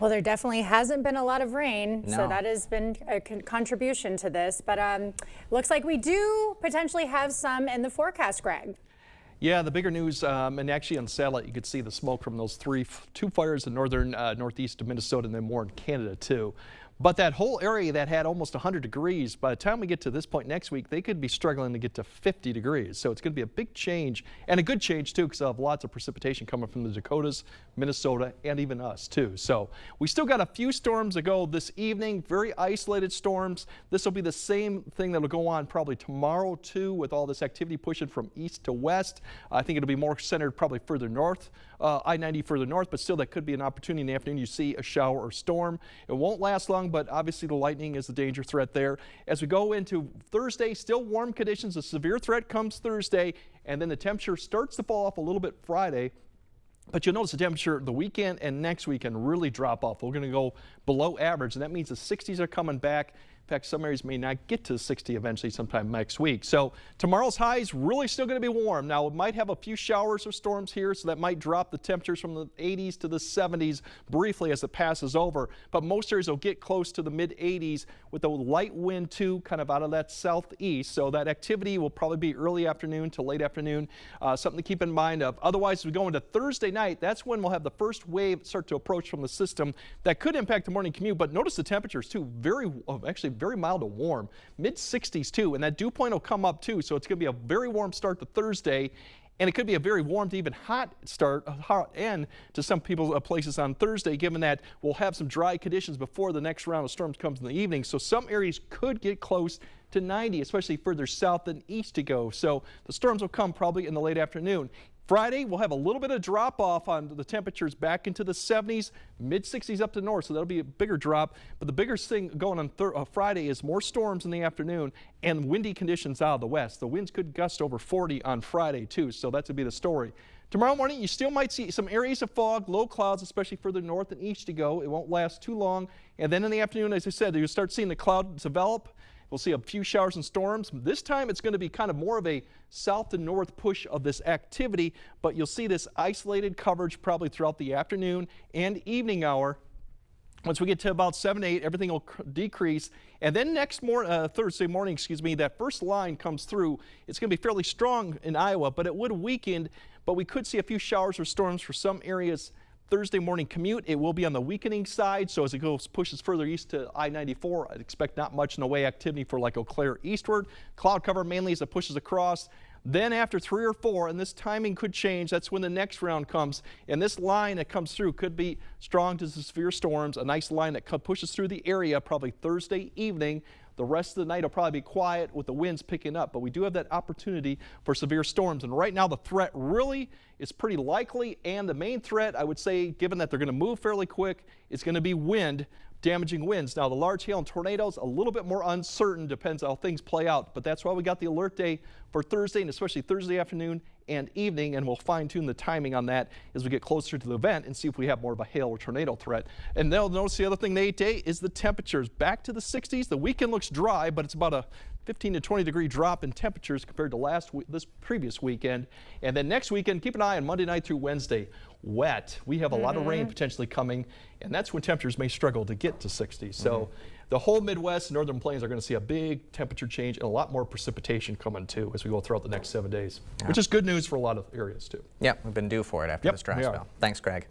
Well, there definitely hasn't been a lot of rain, so No. that has been a contribution to this. But looks like we do potentially have some in the forecast, Greg. Yeah, the bigger news, and actually on satellite you could see the smoke from those two fires in northern northeast of Minnesota and then more in Canada too. But that whole area that had almost 100 degrees, by the time we get to this point next week, they could be struggling to get to 50 degrees. So it's going to be a big change, and a good change too, because they'll have lots of precipitation coming from the Dakotas, Minnesota, and even us too. So we still got a few storms to go this evening, very isolated storms. This will be the same thing that will go on probably tomorrow too, with all this activity pushing from east to west. I think it'll be more centered probably further north, I-90 further north, but still that could be an opportunity in the afternoon. You see a shower or storm. It won't last long, but obviously the lightning is the danger threat there. As we go into Thursday, still warm conditions. A severe threat comes Thursday, and then the temperature starts to fall off a little bit Friday. But you'll notice the temperature the weekend and next weekend really drop off. We're going to go below average, and that means the 60s are coming back. In fact, some areas may not get to 60 eventually sometime next week. So tomorrow's high is really still going to be warm. Now, it might have a few showers or storms here, so that might drop the temperatures from the 80s to the 70s briefly as it passes over. But most areas will get close to the mid 80s with a light wind too, kind of out of that southeast. So that activity will probably be early afternoon to late afternoon. Something to keep in mind of. Otherwise, as we go into Thursday night, that's when we'll have the first wave start to approach from the system that could impact the morning commute. But notice the temperatures too, actually very mild to warm, mid 60s too, and that dew point will come up too, so it's going to be a very warm start to Thursday, and it could be a very warm to even hot start, hot end to some people's places on Thursday, given that we'll have some dry conditions before the next round of storms comes in the evening. So some areas could get close to 90, especially further south and east to go. So the storms will come probably in the late afternoon. Friday, we'll have a little bit of drop off on the temperatures back into the 70s, mid 60s up to north, so that'll be a bigger drop. But the biggest thing going on Friday is more storms in the afternoon and windy conditions out of the west. The winds could gust over 40 on Friday too, so that's going to be the story. Tomorrow morning, you still might see some areas of fog, low clouds, especially further north and east to go. It won't last too long. And then in the afternoon, as I said, you'll start seeing the clouds develop. We'll see a few showers and storms. This time it's going to be kind of more of a south to north push of this activity, but you'll see this isolated coverage probably throughout the afternoon and evening hour. Once we get to about 7 to 8, everything will decrease. And then Thursday morning, that first line comes through. It's going to be fairly strong in Iowa, but it would weaken. But we could see a few showers or storms for some areas Thursday morning commute. It will be on the weakening side, so as it pushes further east to I-94, I'd expect not much in the way activity for like Eau Claire eastward. Cloud cover mainly as it pushes across. Then after 3 or 4, and this timing could change, that's when the next round comes. And this line that comes through could be strong to severe storms, a nice line that pushes through the area probably Thursday evening. The rest of the night will probably be quiet with the winds picking up, but we do have that opportunity for severe storms. And right now the threat really is pretty likely, and the main threat, I would say, given that they're going to move fairly quick, is going to be wind. Damaging winds. Now the large hail and tornadoes a little bit more uncertain, depends how things play out, but that's why we got the alert day for Thursday, and especially Thursday afternoon and evening, and we'll fine-tune the timing on that as we get closer to the event and see if we have more of a hail or tornado threat. And they'll notice the other thing, the 8-day, is the temperatures back to the 60s. The weekend looks dry, but it's about a 15 to 20 degree drop in temperatures compared to this previous weekend. And then next weekend, keep an eye on Monday night through Wednesday. Wet. We have a lot of rain potentially coming, and that's when temperatures may struggle to get to 60. So the whole Midwest and Northern Plains are going to see a big temperature change and a lot more precipitation coming too as we go throughout the next 7 days, which is good news for a lot of areas too. Yeah, we've been due for it after this dry spell. Thanks, Greg.